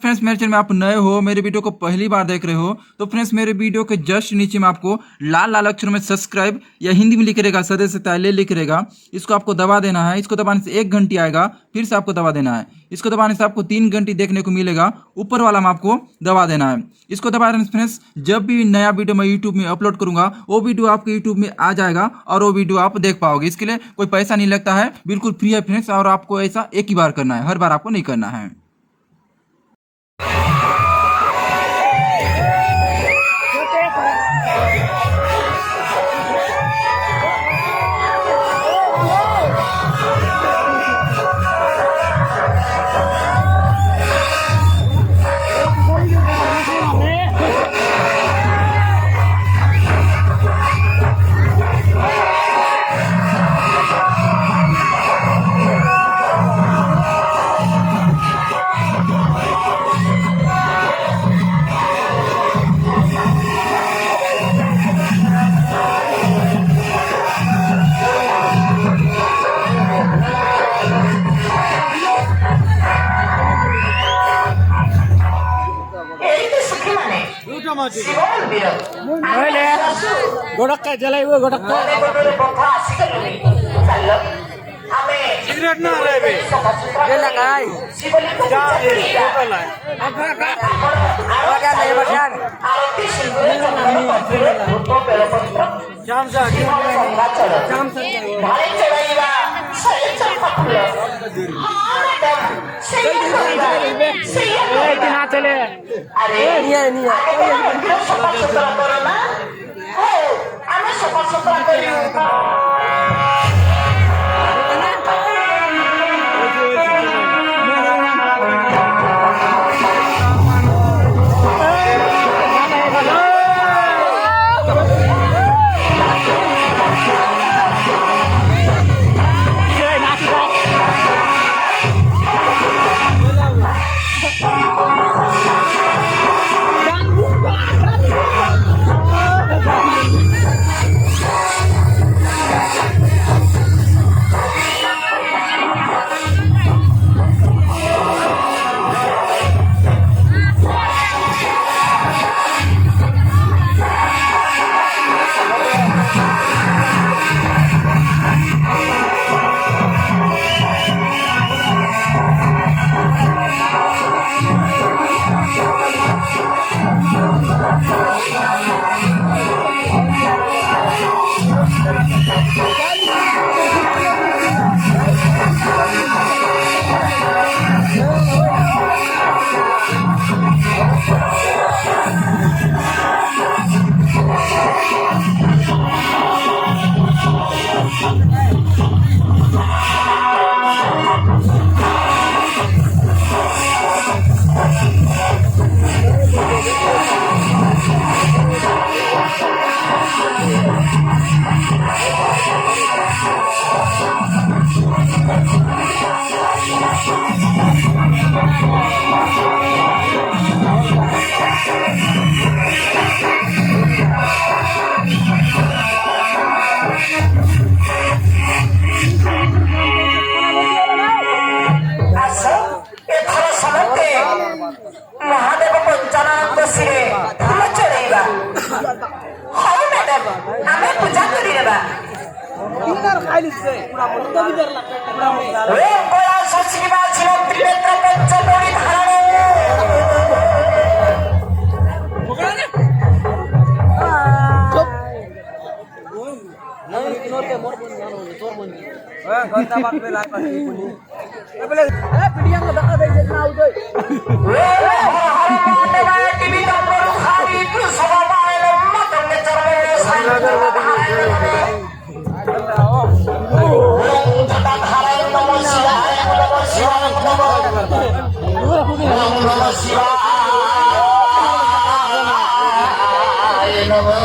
Friends मेरे channel में आप नए हो, मेरे वीडियो को पहली बार देख रहे हो तो फ्रेंड्स मेरे वीडियो के जस्ट नीचे में आपको लाल लाल अक्षरों में सब्सक्राइब या हिंदी में लिख रहेगा सदस्यता ले लिख रहेगा, इसको आपको दबा देना है। इसको दबाने से 1 घंटी आएगा, फिर से आपको दबा देना है। इसको दबाने से आपको 3 घंटी देखने को मिलेगा, ऊपर वाला में आपको दबा देना है। इसको दबा देने से फ्रेंड्स जब भी नया वीडियो मैं यूट्यूब में अपलोड करूंगा वो वीडियो आपके यूट्यूब में आ जाएगा और वो वीडियो आप देख पाओगे। इसके लिए कोई पैसा नहीं लगता है, बिल्कुल फ्री है फ्रेंड्स, और आपको ऐसा एक ही बार करना है, हर बार आपको नहीं करना है। गोड़क्का जलाइबो गोड़क्का सिगरेट ना लाइबे ये लगाई जा फोटो लाए बगान है बगान जाम जा जाम से भाई चढ़ाईबा सही चल पकड़ ए किना चले अरे नहीं सफा सुथरा करो ना हो आमे सफा सुथरा करियो महादेव पंचानंद सिरे फूल चढ़ेगा हाँ मैडम आमे पूजा करिएबा रे बड़ा सचिवा शिव त्रिनेत्र पंचकोटी धारण गंदा बात पे लाइव पास पुनी ए बोले ए पीडिया को धक्का दे जितना आउ दे रे हरे टीवी का पर खाली तू सभा आए मत में चरवे साइला ओम जटा धारे नमः शिवाय नमः शिवाय नमः शिवाय नमः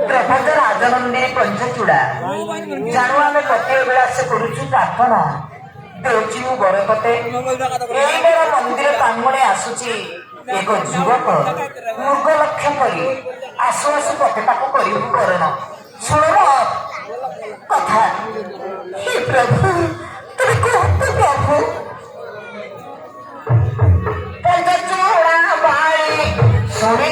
ତ୍ରେପଦ ରାଜନନ୍ଦୀ ପଞ୍ଚଚୂଡ଼ା ଜାଣୁ ଆମେ ପ୍ରତ୍ୟେକ ବେଳେ ଆସେ କରୁଛୁ ପ୍ରାର୍ଥନା ଦେଉଛି ମୁଁ ବରକତେ। ଏଇବେଳ ମନ୍ଦିର ପ୍ରାଙ୍ଗଣେ ଆସୁଛି ଏକ ଯୁବକ ମୃଗ ଲକ୍ଷ୍ୟ କରି ଆସୁ ଆସୁ ପଥଟାକୁ କରିବୁ କରଣ ଶୁଣ କଥା। ହେ ପ୍ରଭୁ ତୁମେ କୁହନ୍ତୁ ପ୍ରଭୁ ପଞ୍ଚଚୂଡ଼ା ବାଳି ଶୁଣି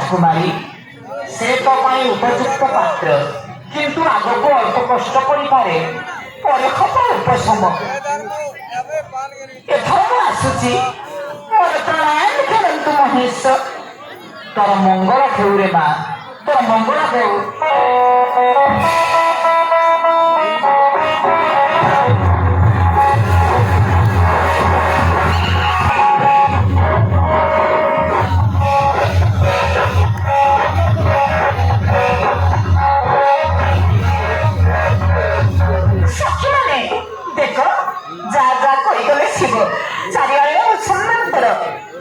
राजकुमारी से तो उपयुक्त पात्र किंतु आग को अल्प कष्ट करे उपशम एथर आसुची मोर प्राणायाम खेलतु महेश तोर मंगल हेउ रे माँ तोर मंगल हेउ। चारियाले सम्मान कर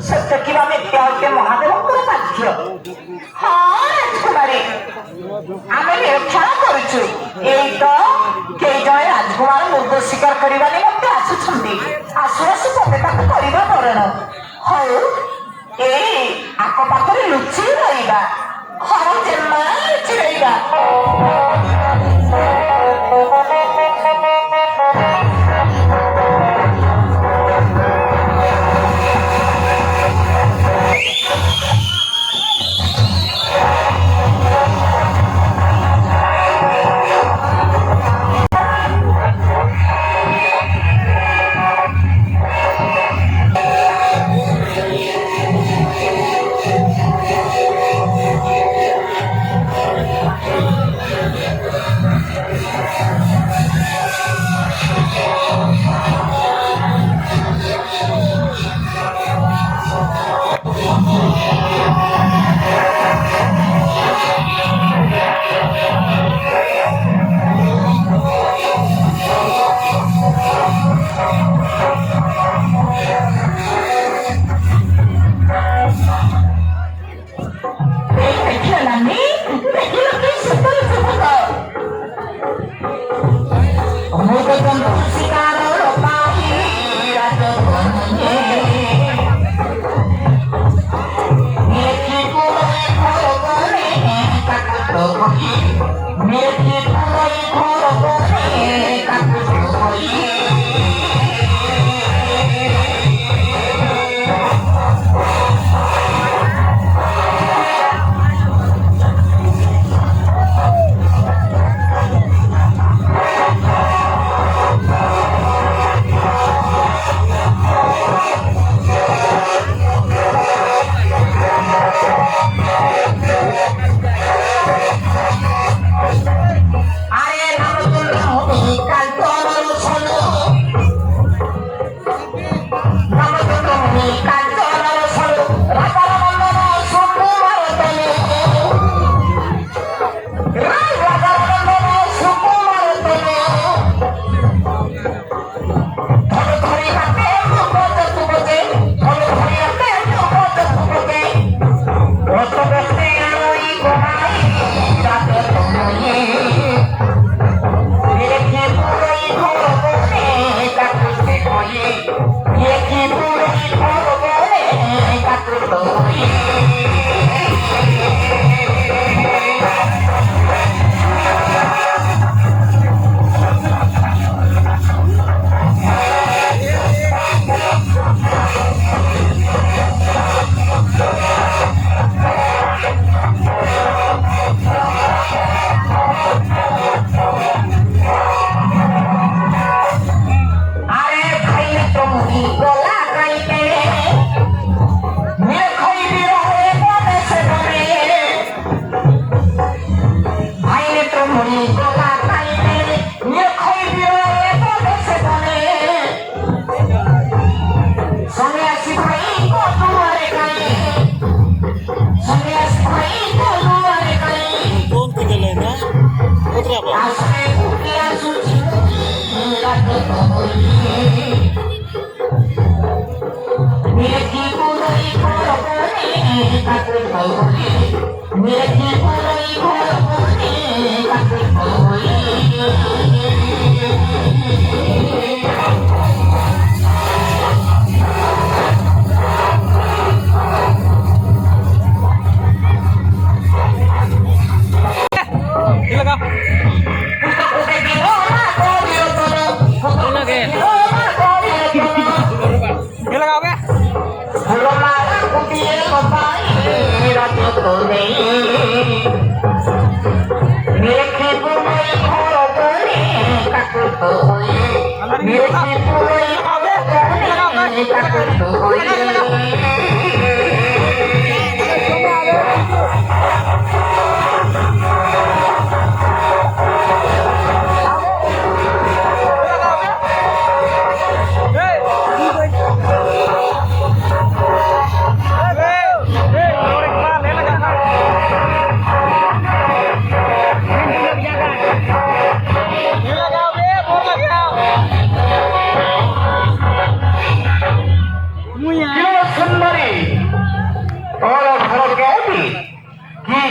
सत्य किंवा मिथ्या होते महादेव पाठ्य हाँ राजकुमारी आमे निरीक्षण करुचु एई तो केई जणे राजकुमार मृग शिकार करिबा निमंते आसुछंती आसु आसु तमे ताको करिबा मरण हौ एई आको पाखरे लुचि रहिबा हौ जेमा लुचि रहिबा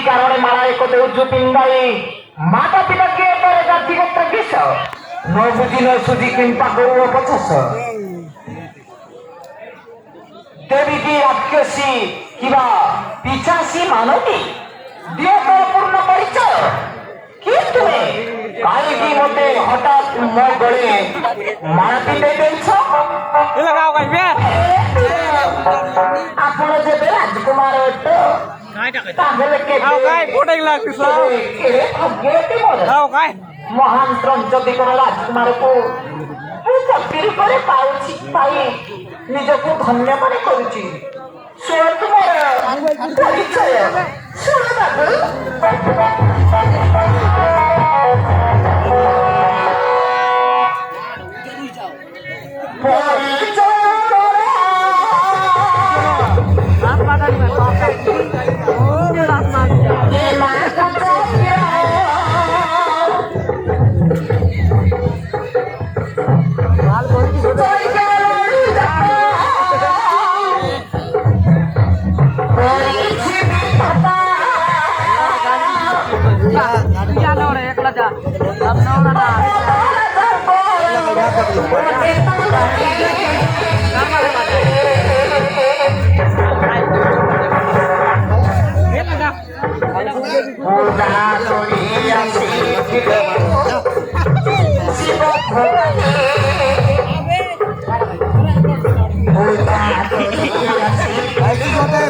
कारणे मला एक देऊचु पिंडाई माता पिता के पर जाती को प्रकिस न बुझी न सुधी किंपा करू पचस देवी की राक्षसी किंवा पिचासी मानवी दियो तो पूर्ण परिचय कि तुम्हें काहे की मते हठात मो गळे मारती दे देछ आपण जे राजकुमार होतो তাহলে কে ওটাই লাগতেছ মহান ত্রঞ্চদিগর রাজকুমারକୁ ମୁଁ ଚାକିରି ପରେ ପାଉଛି ପାଇ ନିଜକୁ ଧନ୍ୟ ମନେ କରୁଛି ଶୁଣନ୍ତୁ ମୋର ପରିଚୟ ଶୁଣ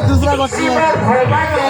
दूसरा शिव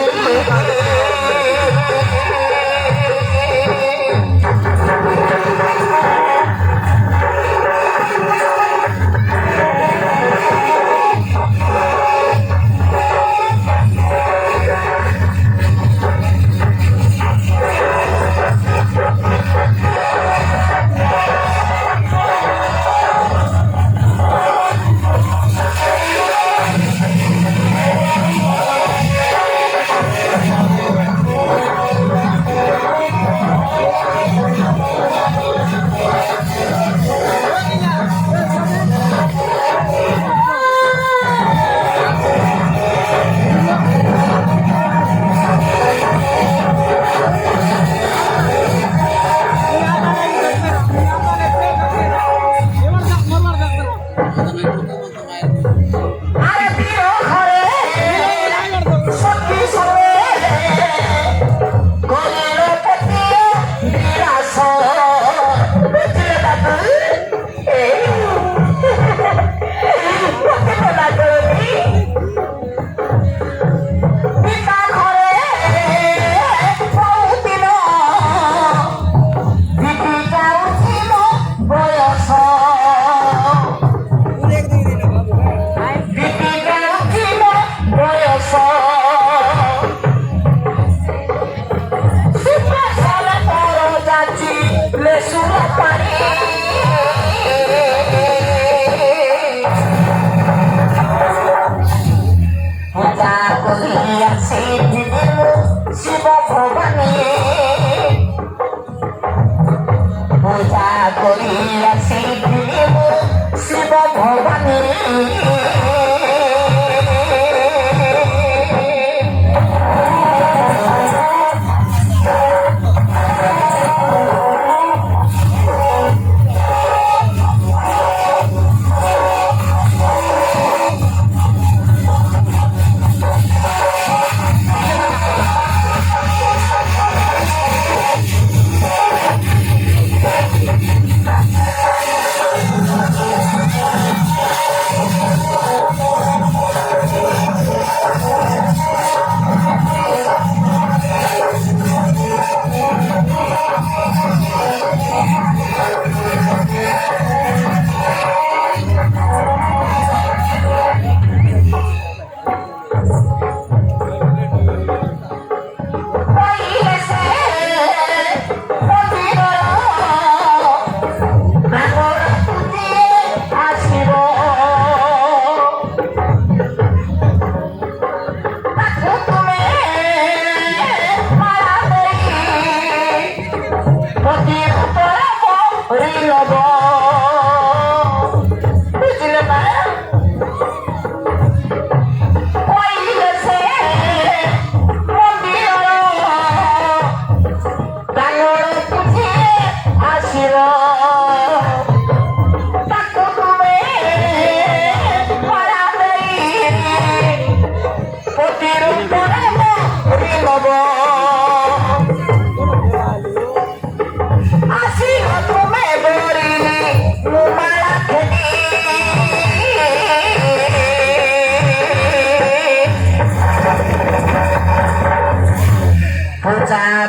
भवानी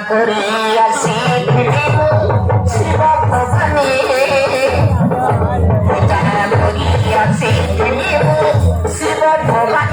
করে আসি শিব ভবানী পূজা করি আসি শিব ভবানী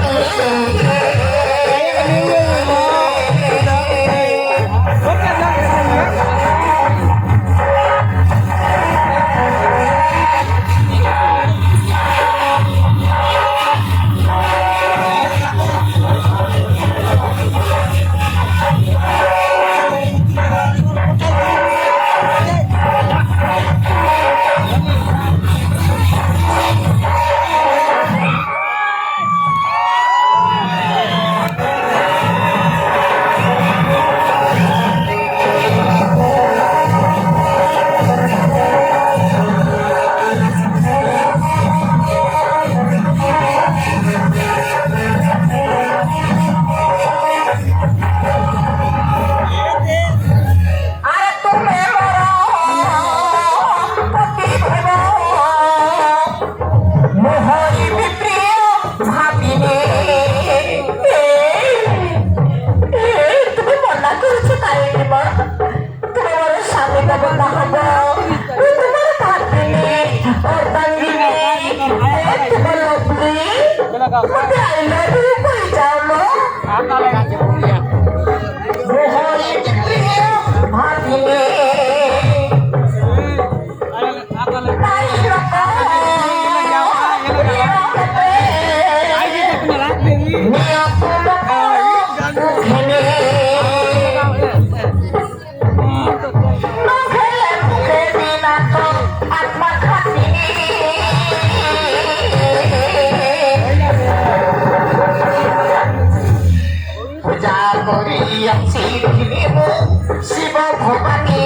শিব ভবানী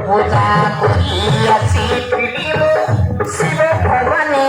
পূজা করি আসি শিব ভবানী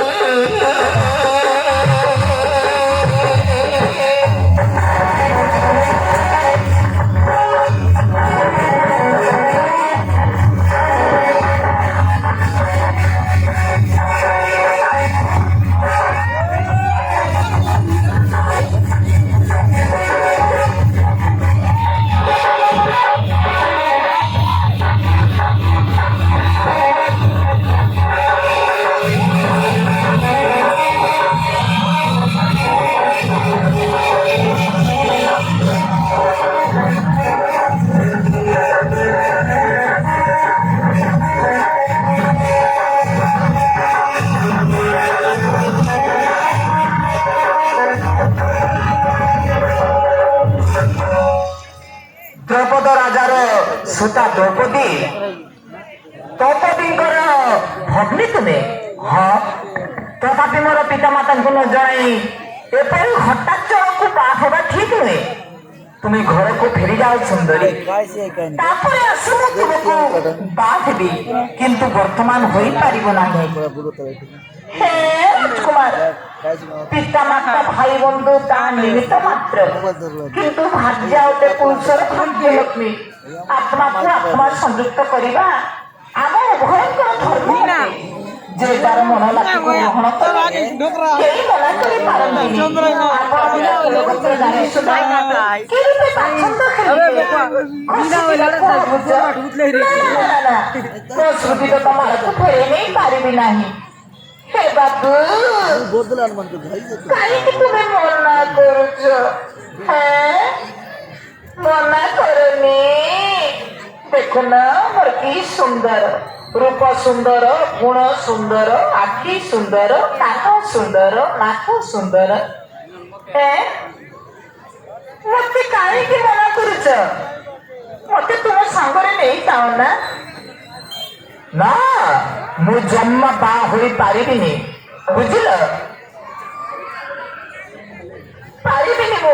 द्रौपद राजार सुता द्रौपदी द्रौपदींकर भग्नी तुम्हें हाँ तथापि मोर पितामाता को न जनाई एपरी हठात को बात होगा ठीक नुहे तुम्हें घर को फेरी जाओ सुंदरी तापरे आसु मु तुमको बात भी किंतु वर्तमान होई पारिबो नाही हे राजकुमार पितामाता भाई बंधु ता निमित्त मात्र किंतु भाग्य होते पुरुषर भाग्य लक्ष्मी आत्मा को आत्मा संयुक्त करिबा आम उभयंकर धर्म जे तार मन लागी ग्रहण करे केही मना करि पारन्तिनी आपण लोकत्र जानि सुदा के रूपे पसंद करिबे बिना वेला उठले रे तो श्रुति तो तमार को फेरे नहीं पारिबी नाही हे बाबू बोदलान मन को भाई काहे तुम्हें मना करूछ हैं मना करनी देखो ना मोर की सुंदर रूप सुंदर गुण सुंदर आखि सुंदर कान सुंदर नाक सुंदर मते काहे के मना करूछ मते तुम संगरे नहीं जाओ ना ना मु जम्मा बा होई पारिबिनी बुझिल पारिबिनी मु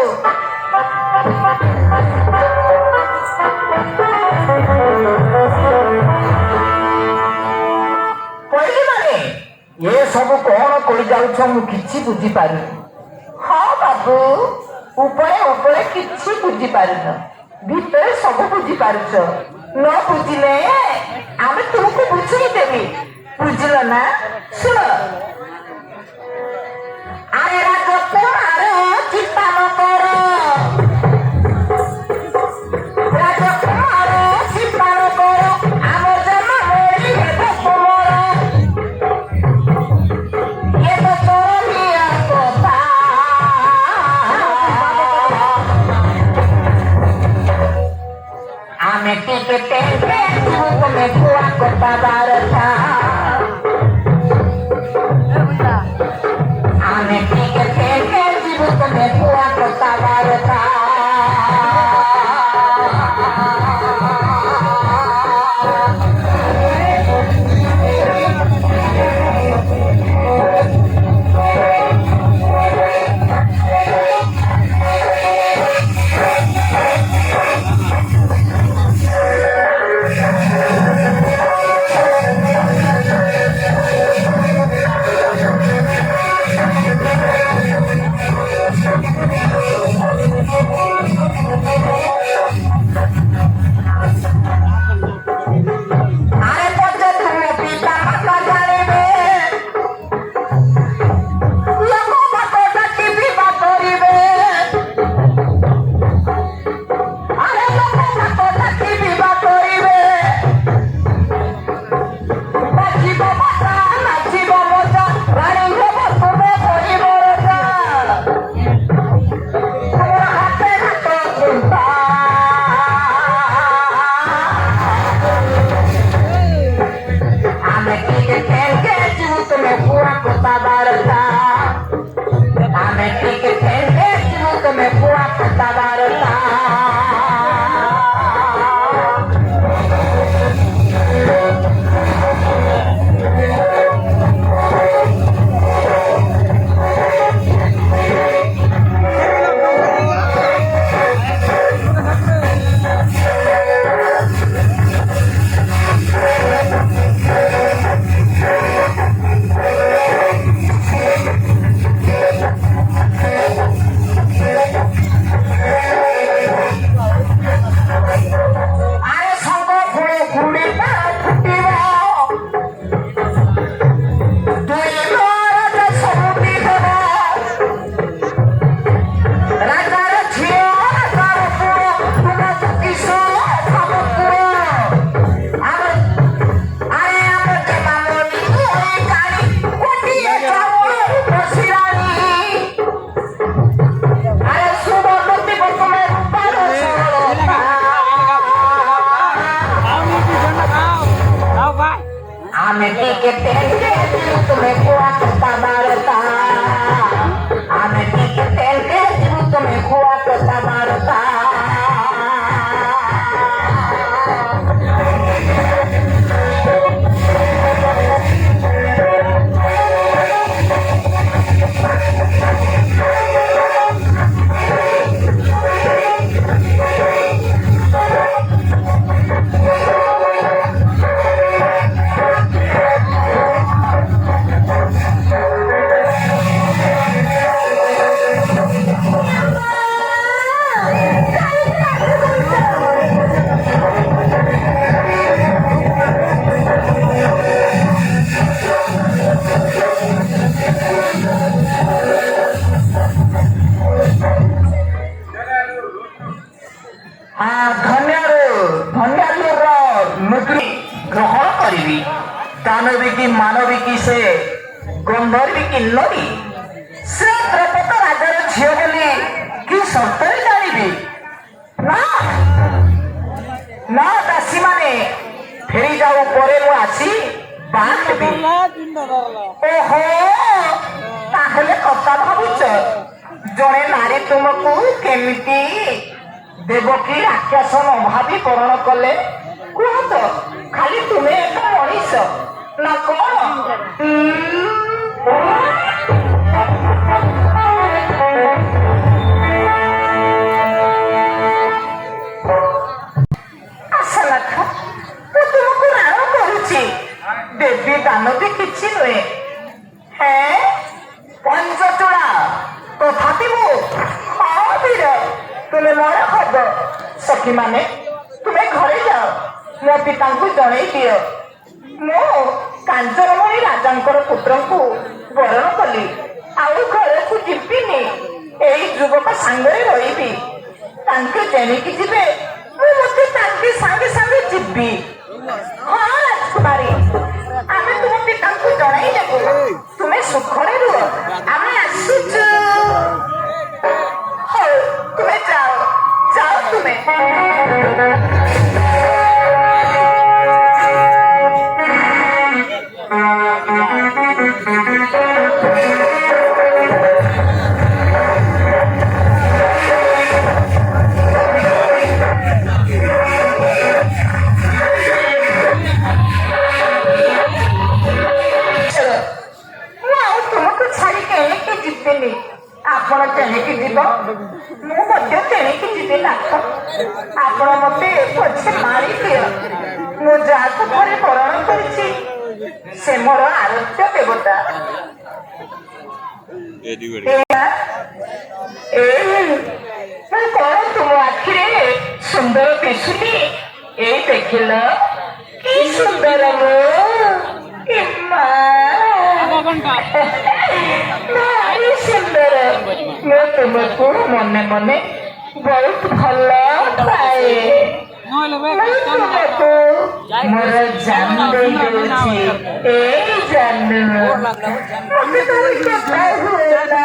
पहले माने ये सब कौन कोई जाउछ मु किछि बुझी पारि हाँ बाबू ऊपरे ऊपरे किछि बुझी पारिन भीतर सब बुझी पारुछ न बुझिले आमे तुमको बुझी देबी बुझल ना सुन आरे राज कुमार चिंता न कर ଆମେ ଟିକେ ଟେକେ ତୁମେ କୁଆ କଟା ବାରଟା ଆମେ ଟିକେ ଟେକେ ଯିବୁ ତୁମେ କୁଆ କଟା ବାରଟା दानवी की मानवी की से गंधर्वी की लड़ी से द्रौपद राजार झील बोली कि सत्तर जानी ना ना दासी माने फेरी जाऊ परे मु आसी बांधबी ओहो ताहले कथा भाबुच जणे नारी तुमको केमिति देवकी राक्षस अभावी करण कले कुह तो खाली तुम्हें एक मनीष ना कौन आशा था तो तुमको राण करुची देवी दानवी किछि नुहे है पंचचूड़ा तो थापी मु हाँ वीर तुम्हें मोर खबर सखी माने तुम्हें घरे जाओ मो पिता को जणई दियो मो कांचनमणि राजांकर पुत्र को वरण कली आउ घर को जिबिनी एई युवक सांगरे रहिबी तांके जेनिकी जिबे मु मते तांके संगे संगे जिबी हां राजकुमारी आमे तुम पिता को जणई देबो तुम्हें सुखरे रुह आमे आसुचु हो तुम्हें जाओ जाओ तुम्हें ଦେବୀ ନାଥ ଆପଣ ମତେ ପଛେ ମାରି ଦିଅ ମୁଁ ଯାହାକୁ ଘରେ ବରଣ କରିଛି ସେ ମୋର ଆରୋଗ୍ୟ ଦେବତା କଣ ତୁମ ଆଖିରେ ସୁନ୍ଦର ଦିଶୁନି ଏଇ ଦେଖିଲ କି ସୁନ୍ଦର ଭାରି ସୁନ୍ଦର ମୁଁ ତୁମକୁ ମନେ ମନେ ବହୁତ ଭଲ ପାଏ ତୁମକୁ ମୋର ଜାନ ଦେଇଦେଉଛି ଏଇ ଜାନ କଥା ହୁଏ ନା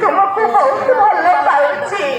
तुमको बहुत भल पाउछि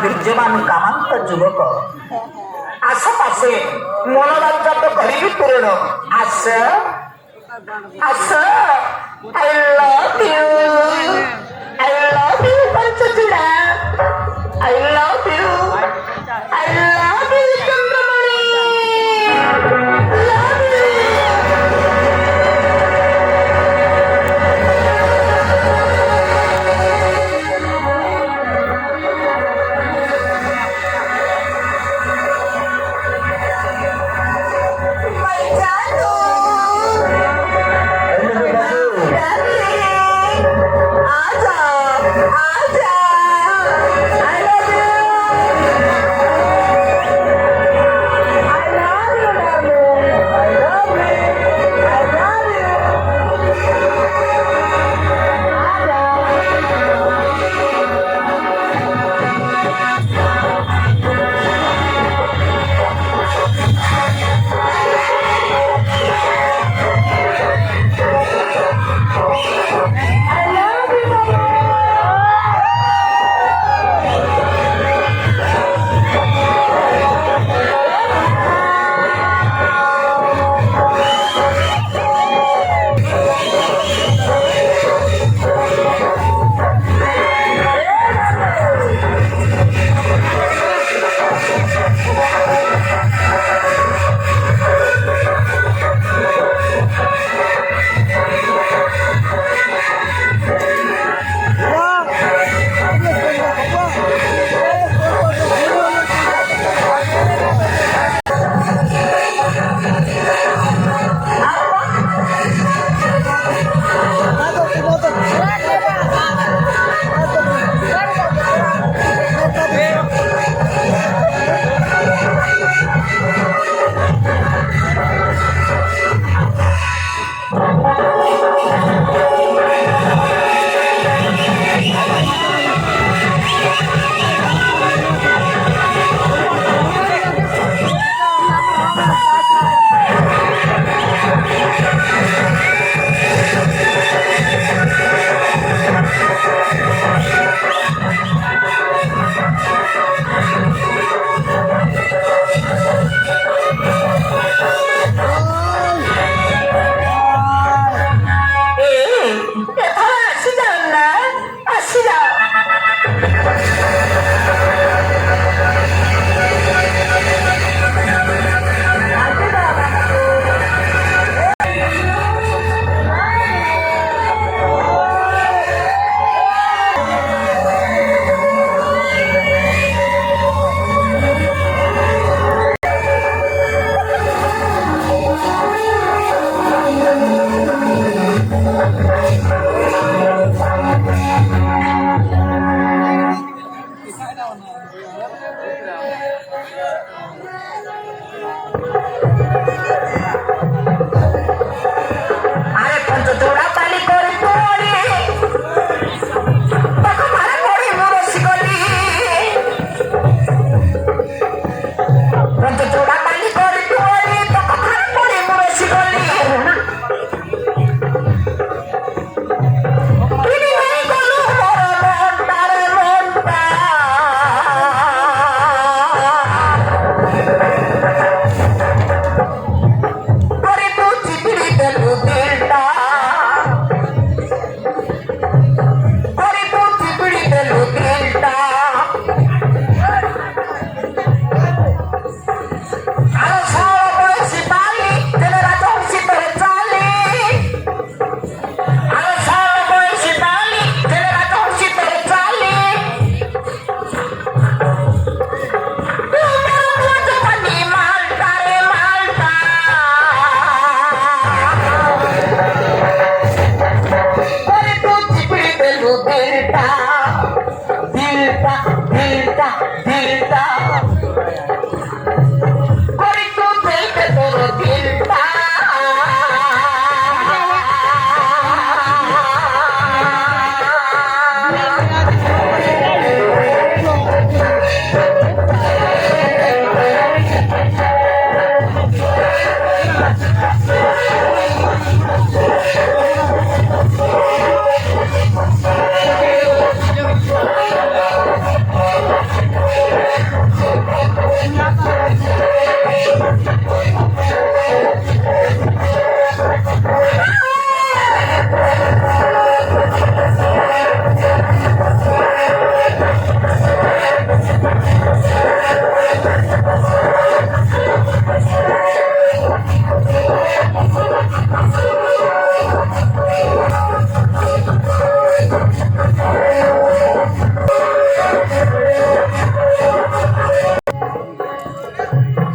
बीर्यमान कामांत युवक आसपासे मनोरंजन करी पूर्ण आस आस I love you Panchachuda I love you Chandramani love you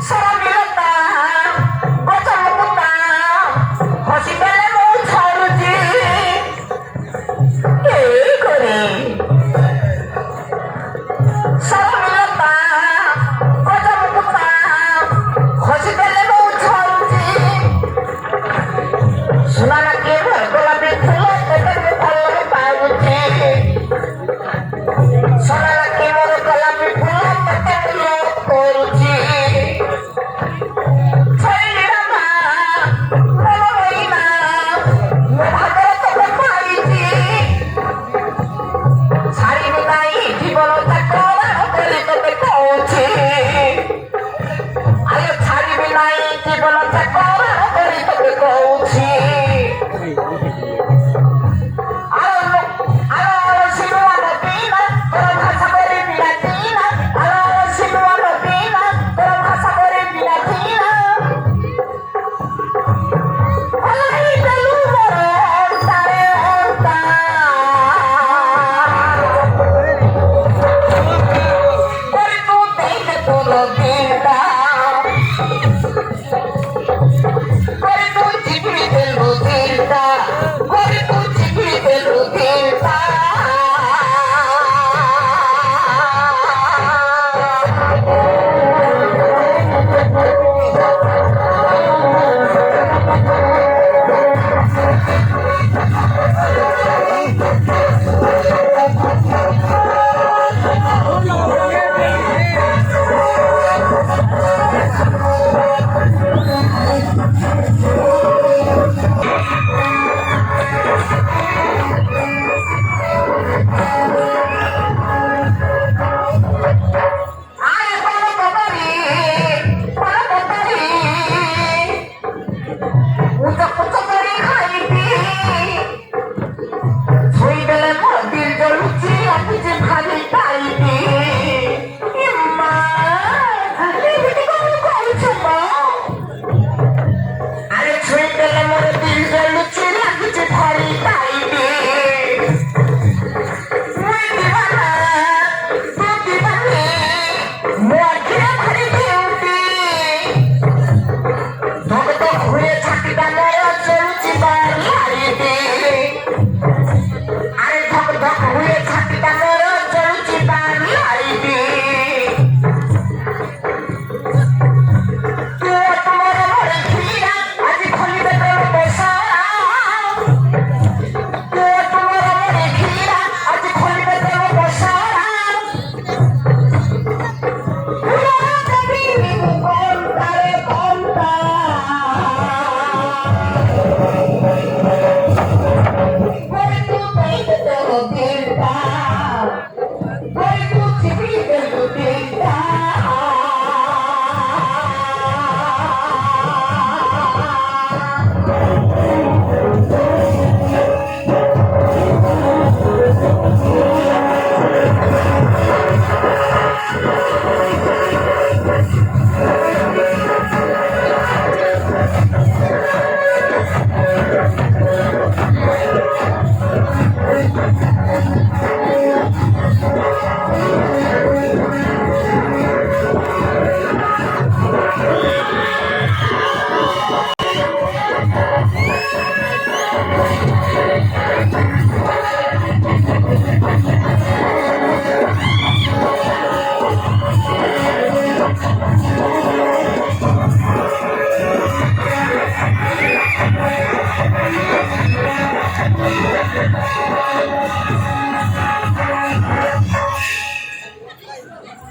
ସରମିଳତା ଗଜମୁକୁତା ହସିଦେଲେ ମୁଁ ଛାଡୁଛି ଏଇ କରି ସରମିଳତା ଗଜମୁକୁତା ହସିଦେଲେ ମୁଁ ଛାଡୁଛି ସୁନା କିଏ ଗୋଲାପୀ ଫୁଲ କେତେ ଭଲ ପାଉଛି ସୁନା କିଏ ମୋର ଗୋଲାପୀ ଫୁଲ କେତେ ଭଲ କରୁଛି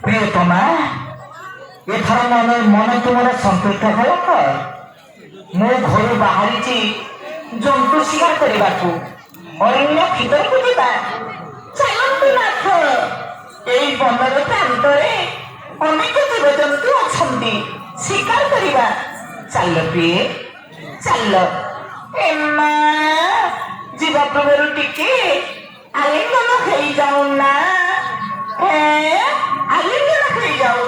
ପ୍ରିୟତମା ଏଥର ମନ ତୁମର ସନ୍ତୁଷ୍ଟ ହେଲା ତ? ମୁଁ ଘରୁ ବାହାରିଛି ଜନ୍ତୁ ଶିକାର କରିବାକୁ। ଅରଣ୍ୟ ଭିତରକୁ ଯିବା। ଚାଲନ୍ତୁ ନାଥ, ଏଇ ବନର ପ୍ରାନ୍ତରେ ଅନେକ ଜୀବଜନ୍ତୁ ଅଛନ୍ତି, ଶିକାର କରିବା। ଚାଲ ପ୍ରିୟ, ଚାଲ। ଏମା ଯିବା ପୂର୍ବରୁ ଟିକେ ଆଲିଙ୍ଗନ ହେଇଯାଉ ନା। ଆଲିଙ୍ଗନ ହେଇଯାଉ।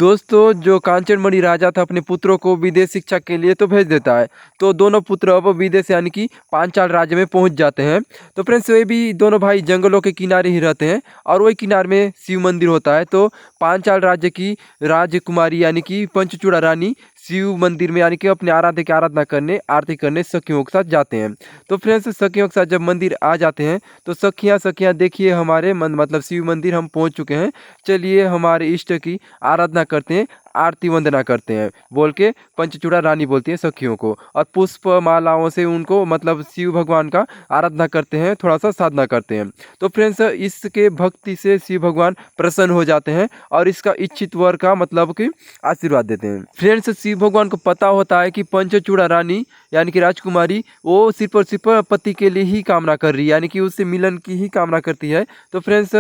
दोस्तों जो कांचनमणि राजा था अपने पुत्रों को विदेश शिक्षा के लिए तो भेज देता है। तो दोनों पुत्र अब विदेश यानी कि पांचाल राज्य में पहुंच जाते हैं। तो फ्रेंड्स वे भी दोनों भाई जंगलों के किनारे ही रहते हैं और वही किनारे में शिव मंदिर होता है। तो पांचाल राज्य की राजकुमारी यानी कि पंचचूड़ा रानी शिव मंदिर में यानी कि अपने आराध्य की आराधना करने आरती करने सखियों के साथ जाते हैं। तो फ्रेंड्स सखियों के साथ जब मंदिर आ जाते हैं तो सखियां देखिए हमारे मतलब शिव मंदिर हम पहुंच चुके हैं, चलिए हमारे इष्ट की आराधना करते हैं, आरती वंदना करते हैं बोल के पंचचूड़ा रानी बोलती है सखियों को, और पुष्प मालाओं से उनको मतलब शिव भगवान का आराधना करते हैं, थोड़ा सा साधना करते हैं। तो फ्रेंड्स इसके भक्ति से शिव भगवान प्रसन्न हो जाते हैं और इसका इच्छित वर का मतलब कि आशीर्वाद देते हैं। फ्रेंड्स शिव भगवान को पता होता है कि पंचचूड़ा रानी यानी कि राजकुमारी वो सिर्फ और सिर्फ पति के लिए ही कामना कर रही है, यानी कि उससे मिलन की ही कामना करती है। तो फ्रेंड्स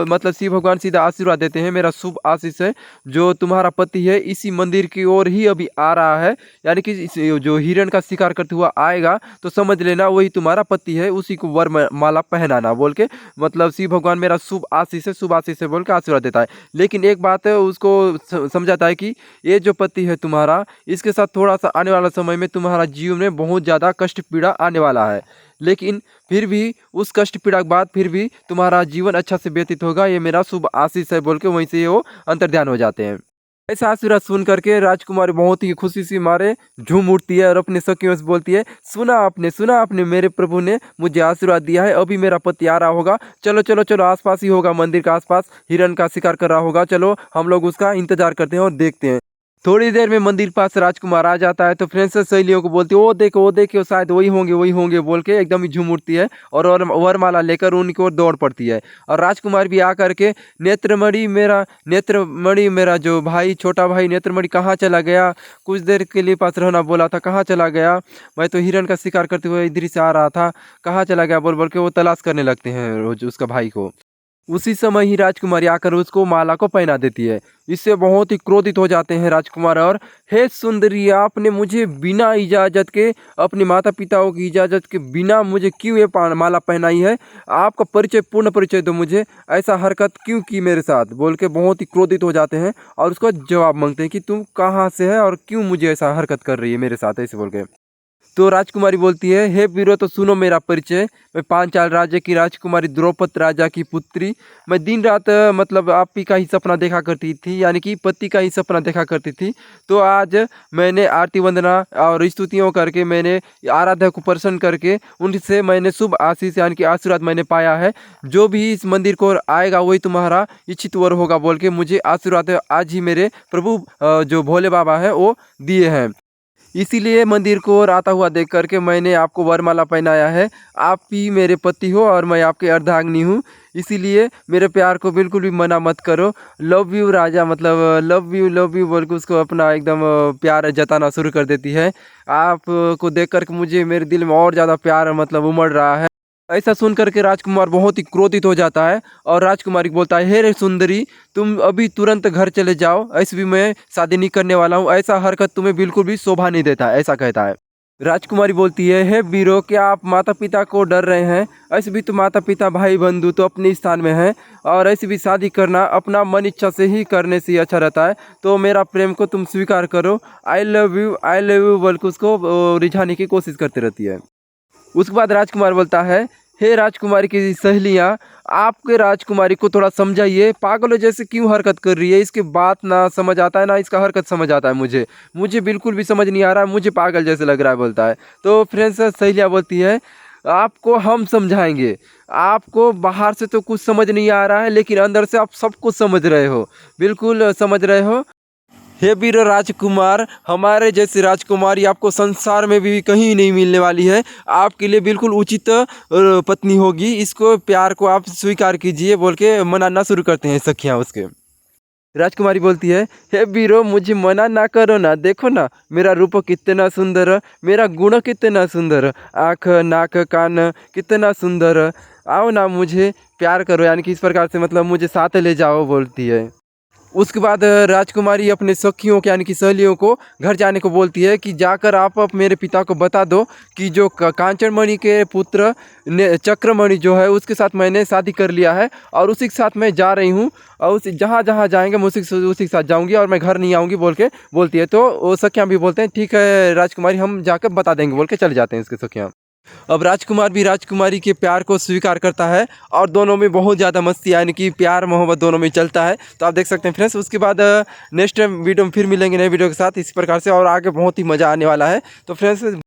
मतलब शिव भगवान सीधा आशीर्वाद देते हैं, मेरा शुभ आशीष है, जो तुम्हारा पति है इसी मंदिर की ओर ही अभी आ रहा है, यानी कि जो हिरण का शिकार करते हुआ आएगा तो समझ लेना वही तुम्हारा पति है, उसी को वर माला पहनाना बोल के मतलब शिव भगवान मेरा शुभ आशीष है बोल के आशीर्वाद देता है। लेकिन एक बात है उसको समझाता है कि ये जो पति है तुम्हारा, इसके साथ थोड़ा सा आने वाला समय में तुम्हारा जीवन में बहुत ज़्यादा कष्ट पीड़ा आने वाला है, लेकिन फिर भी उस कष्ट पीड़ा के बाद फिर भी तुम्हारा जीवन अच्छा से व्यतीत होगा, ये मेरा शुभ आशीष है बोल के वहीं से वो अंतर्ध्यान हो जाते हैं। ऐसा आशीर्वाद सुन करके राजकुमारी बहुत ही खुशी से मारे झूम उठती है और अपने सखियों से बोलती है, सुना आपने मेरे प्रभु ने मुझे आशीर्वाद दिया है, अभी मेरा पति आ रहा होगा, चलो चलो चलो आसपास ही होगा, मंदिर के आसपास हिरण का शिकार कर रहा होगा, चलो हम लोग उसका इंतजार करते हैं और देखते हैं। थोड़ी देर में मंदिर पास राजकुमार आ जाता है। तो फ्रेंड्स सहेलियों को बोलती है, वो देखो शायद वही होंगे बोल के एकदम ही झूम उठती है और वरमाला लेकर उनकी ओर दौड़ पड़ती है। और राजकुमार भी आकर के नेत्रमणि मेरा जो भाई छोटा भाई नेत्रमणि कहाँ चला गया, कुछ देर के लिए पास रहना बोला था, कहाँ चला गया, मैं तो हिरण का शिकार करते हुए इधर से आ रहा था, कहाँ चला गया बोल के वो तलाश करने लगते हैं रोज उसका भाई को। उसी समय ही राजकुमारी आकर उसको माला को पहना देती है। इससे बहुत ही क्रोधित हो जाते हैं राजकुमार और, हे सुंदरी, आपने मुझे बिना इजाज़त के, अपने माता पिताओं की इजाज़त के बिना मुझे क्यों ये माला पहनाई है, आपका परिचय पूर्ण परिचय दो मुझे, ऐसा हरकत क्यों की मेरे साथ बोल के बहुत ही क्रोधित हो जाते हैं और उसको जवाब मांगते हैं कि तुम कहाँ से है और क्यों मुझे ऐसा हरकत कर रही है मेरे साथ, ऐसे बोल के। तो राजकुमारी बोलती है, हे वीरो तो सुनो मेरा परिचय, मैं पांचाल राज्य की राजकुमारी द्रौपदी राजा की पुत्री, मैं दिन रात मतलब आप ही का ही सपना देखा करती थी, यानी कि पति का ही सपना देखा करती थी। तो आज मैंने आरती वंदना और स्तुतियों करके मैंने आराध्या को प्रसन्न करके उनसे मैंने शुभ आशीष यानी कि आशीर्वाद मैंने पाया है, जो भी इस मंदिर को आएगा वही तुम्हारा इच्छित वर होगा बोल के मुझे आशीर्वाद आज ही मेरे प्रभु जो भोले बाबा हैं वो दिए हैं। इसीलिए मंदिर को और आता हुआ देख करके मैंने आपको वरमाला पहनाया है, आप ही मेरे पति हो और मैं आपके अर्धांगिनी हूँ, इसीलिए मेरे प्यार को बिल्कुल भी मना मत करो। लव यू राजा मतलब लव यू बोल के उसको अपना एकदम प्यार जताना शुरू कर देती है। आपको देख करके मुझे मेरे दिल में और ज़्यादा प्यार मतलब उमड़ रहा है। ऐसा सुन करके राजकुमार बहुत ही क्रोधित हो जाता है और राजकुमारी को बोलता है, हे रे सुंदरी, तुम अभी तुरंत घर चले जाओ, ऐसे भी मैं शादी नहीं करने वाला हूँ, ऐसा हरकत तुम्हें बिल्कुल भी शोभा नहीं देता, ऐसा कहता है। राजकुमारी बोलती है, हे वीरो, क्या आप माता पिता को डर रहे हैं, ऐसे भी तो माता पिता भाई बंधु तो अपने स्थान में हैं और ऐसे भी शादी करना अपना मन इच्छा से ही करने से ही अच्छा रहता है, तो मेरा प्रेम को तुम स्वीकार करो, आई लव यू बोल के उसको रिझाने की कोशिश करती रहती है। उसके बाद राजकुमार बोलता है, हे राजकुमारी की सहेलियाँ, आपके राजकुमारी को थोड़ा समझाइए, पागलों जैसे क्यों हरकत कर रही है, इसके बात ना समझ आता है ना इसका हरकत समझ आता है, मुझे बिल्कुल भी समझ नहीं आ रहा है, मुझे पागल जैसे लग रहा है बोलता है। तो फ्रेंड्स सहेलियाँ बोलती है, आपको हम समझाएंगे, आपको बाहर से तो कुछ समझ नहीं आ रहा है लेकिन अंदर से आप सब कुछ समझ रहे हो, बिल्कुल समझ रहे हो। हे वीर राजकुमार, हमारे जैसे राजकुमारी आपको संसार में भी कहीं नहीं मिलने वाली है, आपके लिए बिल्कुल उचित पत्नी होगी, इसको प्यार को आप स्वीकार कीजिए बोल के मनाना शुरू करते हैं सखियाँ उसके। राजकुमारी बोलती है, हे वीरो, मुझे मना ना करो ना, देखो ना मेरा रूप कितना सुंदर, मेरा गुण कितना सुंदर, आँख नाक कान कितना सुंदर, आओ ना मुझे प्यार करो, यानी कि इस प्रकार से मतलब मुझे साथ ले जाओ बोलती है। उसके बाद राजकुमारी अपने सखियों के यानी कि सहेलियों को घर जाने को बोलती है कि जाकर आप मेरे पिता को बता दो कि जो कांचनमणि के पुत्र चक्रमणि जो है उसके साथ मैंने शादी कर लिया है और उसी के साथ मैं जा रही हूँ और उस जहाँ जहाँ जाएंगे मैं उसी के साथ जाऊँगी और मैं घर नहीं आऊँगी बोल के बोलती है। तो वो सखियाँ भी बोलते हैं ठीक है राजकुमारी हम जाकर बता देंगे बोल के चले जाते हैं उसके सखियाँ। अब राजकुमार भी राजकुमारी के प्यार को स्वीकार करता है और दोनों में बहुत ज़्यादा मस्ती यानी कि प्यार मोहब्बत दोनों में चलता है। तो आप देख सकते हैं फ्रेंड्स। उसके बाद नेक्स्ट वीडियो में फिर मिलेंगे नए वीडियो के साथ इस प्रकार से और आगे बहुत ही मज़ा आने वाला है। तो फ्रेंड्स